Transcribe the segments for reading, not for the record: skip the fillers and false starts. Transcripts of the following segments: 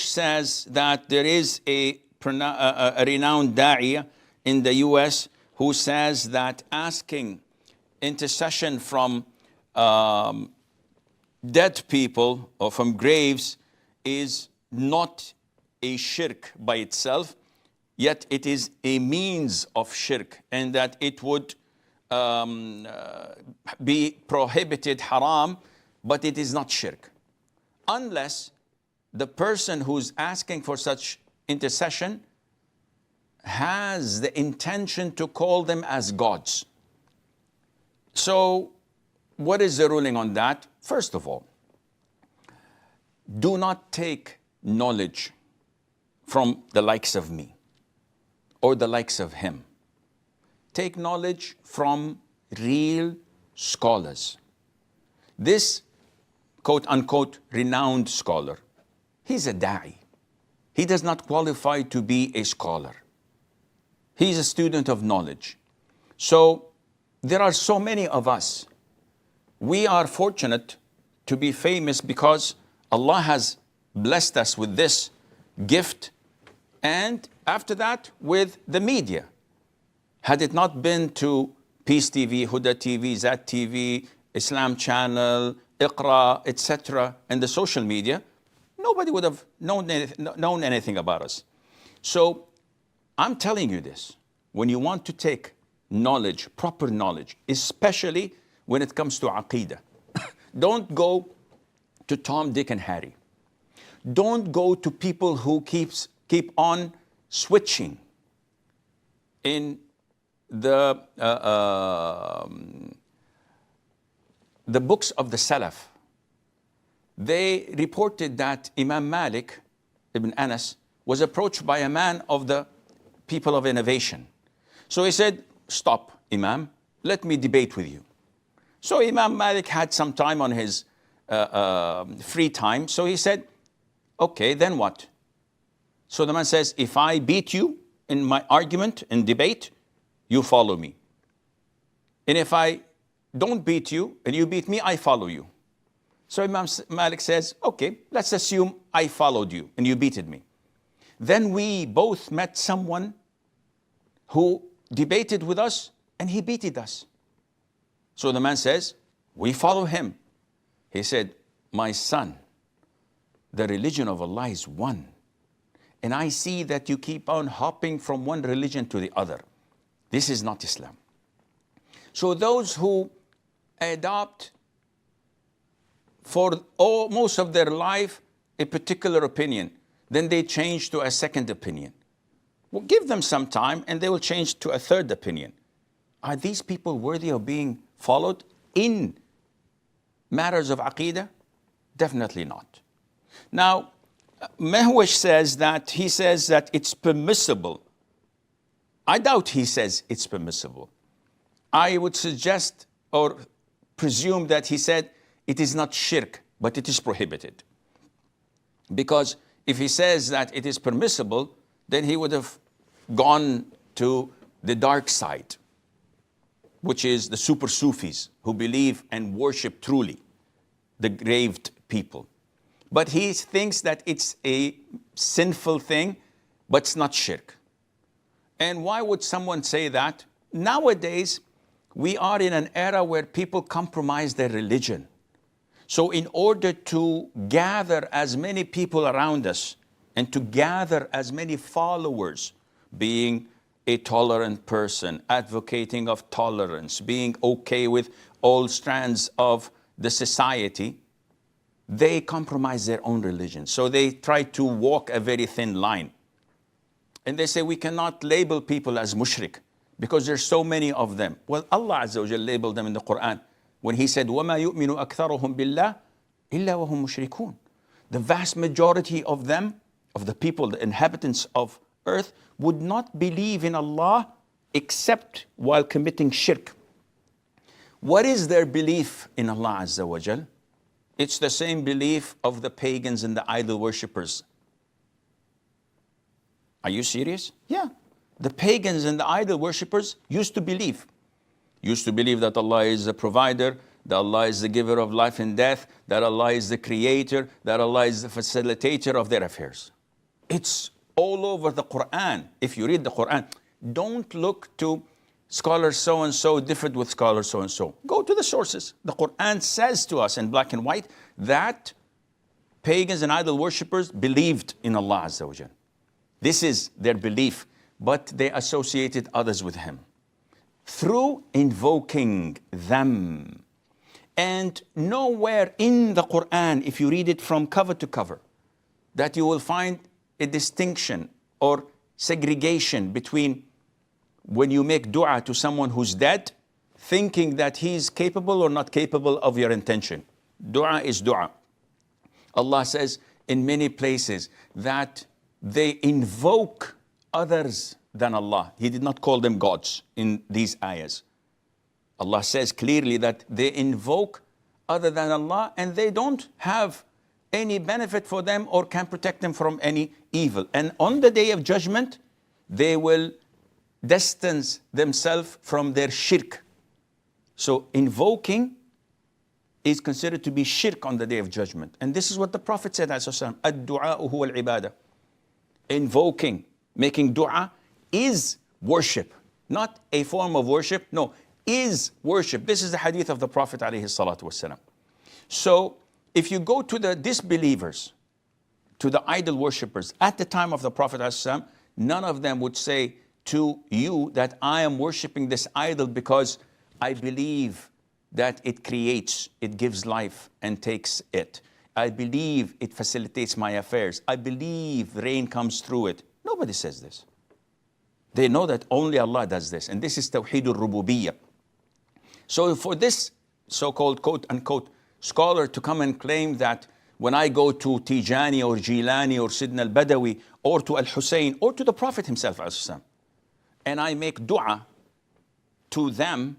says that there is a renowned Daee in the US who says that asking intercession from dead people or from graves is not a shirk by itself, yet it is a means of shirk, and that it would be prohibited, haram, but it is not shirk. Unless the person who's asking for such intercession has the intention to call them as gods. So what is the ruling on that? First of all, do not take knowledge from the likes of me or the likes of him. Take knowledge from real scholars. This quote unquote renowned scholar, he's a Daee. He does not qualify to be a scholar. He's a student of knowledge. So there are so many of us. We are fortunate to be famous because Allah has blessed us with this gift, and after that with the media. Had it not been to Peace TV, Huda TV, Zat TV, Islam Channel, Iqra, etc., and the social media, nobody would have known anything about us. So I'm telling you this, when you want to take knowledge, proper knowledge, especially when it comes to Aqeedah, don't go to Tom, Dick, and Harry. Don't go to people who keep on switching in the books of the Salaf. They reported that Imam Malik ibn Anas was approached by a man of the people of innovation. So he said, stop, Imam, let me debate with you. So Imam Malik had some time on his free time. So he said, okay, then what? So the man says, if I beat you in my argument, in debate, you follow me. And if I don't beat you and you beat me, I follow you. So Imam Malik says, okay, let's assume I followed you and you beated me. Then we both met someone who debated with us and he beated us. So the man says, we follow him. He said, my son, the religion of Allah is one. And I see that you keep on hopping from one religion to the other. This is not Islam. So those who adopt for most of their life a particular opinion, then they change to a second opinion. Well, give them some time and they will change to a third opinion. Are these people worthy of being followed in matters of Aqeedah? Definitely not. Now, Mehwish says that it's permissible. I doubt he says it's permissible. I would suggest or presume that he said it is not shirk, but it is prohibited. Because if he says that it is permissible, then he would have gone to the dark side, which is the super Sufis who believe and worship truly the graved people. But he thinks that it's a sinful thing, but it's not shirk. And why would someone say that? Nowadays, we are in an era where people compromise their religion. So in order to gather as many people around us and to gather as many followers, being a tolerant person, advocating of tolerance, being okay with all strands of the society, they compromise their own religion. So they try to walk a very thin line. And they say we cannot label people as mushrik because there's so many of them. Well, Allah Azza wa Jalla labeled them in the Quran when he said, وَمَا يُؤْمِنُ أَكْثَرُهُمْ بِاللَّهِ إِلَّا وَهُمْ مُشْرِكُونَ. The vast majority of them, of the people, the inhabitants of earth, would not believe in Allah except while committing shirk. What is their belief in Allah Azza wa Jalla? It's the same belief of the pagans and the idol worshippers. Are you serious? Yeah. The pagans and the idol worshippers used to believe that Allah is a provider, that Allah is the giver of life and death, that Allah is the creator, that Allah is the facilitator of their affairs. It's all over the Quran. If you read the Quran, don't look to scholar so-and-so different with scholar so-and-so. Go to the sources. The Quran says to us in black and white that pagans and idol worshippers believed in Allah Azza wa Jal. This is their belief, but they associated others with Him through invoking them. And nowhere in the Quran, if you read it from cover to cover, that you will find a distinction or segregation between when you make dua to someone who's dead, thinking that he's capable or not capable of your intention. Dua is dua. Allah says in many places that they invoke others than Allah. He did not call them gods in these ayahs. Allah says clearly that they invoke other than Allah and they don't have any benefit for them or can protect them from any evil. And on the day of judgment, they will distance themselves from their shirk. So invoking is considered to be shirk on the day of judgment. And this is what the Prophet said, ad-du'a'u huwa al-ibadah. Invoking, making dua is worship. Not a form of worship, no, is worship. This is the hadith of the Prophet alayhi salatu wasalam. So if you go to the disbelievers, to the idol worshippers, at the time of the Prophet ﷺ, none of them would say to you that I am worshiping this idol because I believe that it creates, it gives life and takes it. I believe it facilitates my affairs. I believe rain comes through it. Nobody says this. They know that only Allah does this. And this is Tawheed al-Rububiyyah. So for this so-called quote unquote scholar to come and claim that when I go to Tijani or Jilani or Sidna al-Badawi or to Al-Hussein or to the Prophet himself, and I make dua to them,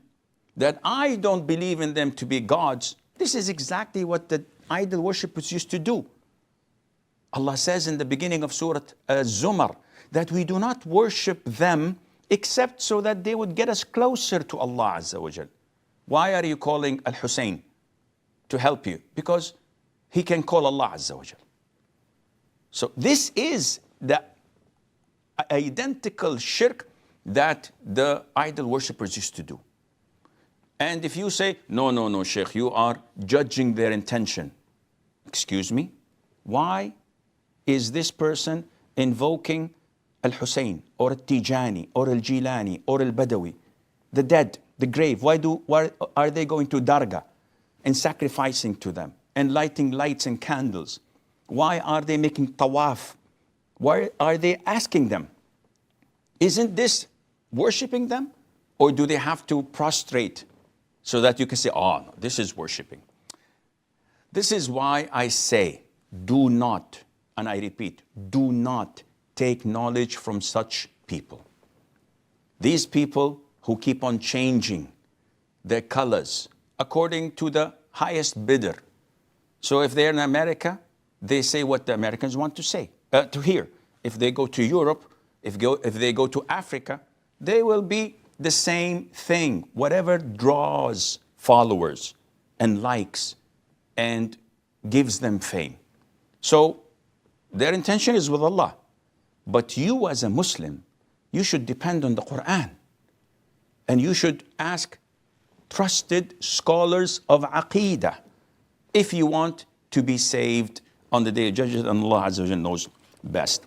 that I don't believe in them to be gods, this is exactly what the idol worshippers used to do. Allah says in the beginning of Surah Zumar that we do not worship them except so that they would get us closer to Allah Azza wa Jal. Why are you calling Al-Hussein to help you? Because he can call Allah Azza wa Jal. So this is the identical shirk that the idol worshippers used to do. And if you say, no, Sheikh, you are judging their intention. Excuse me? Why is this person invoking Al-Hussein or Al-Tijani or Al-Jilani or Al-Badawi, the dead, the grave? Why are they going to Dargah and sacrificing to them and lighting lights and candles? Why are they making tawaf? Why are they asking them? Isn't this worshiping them? Or do they have to prostrate so that you can say, oh, no, this is worshiping? This is why I say, do not, and I repeat, do not take knowledge from such people. These people who keep on changing their colors according to the highest bidder. So if they're in America, they say what the Americans want to say, to hear. If they go to Europe, if they go to Africa, they will be the same thing. Whatever draws followers and likes and gives them fame. So their intention is with Allah. But you as a Muslim, you should depend on the Quran. And you should ask trusted scholars of Aqeedah if you want to be saved on the day of judgment, and Allah Azza wa Jalla knows best.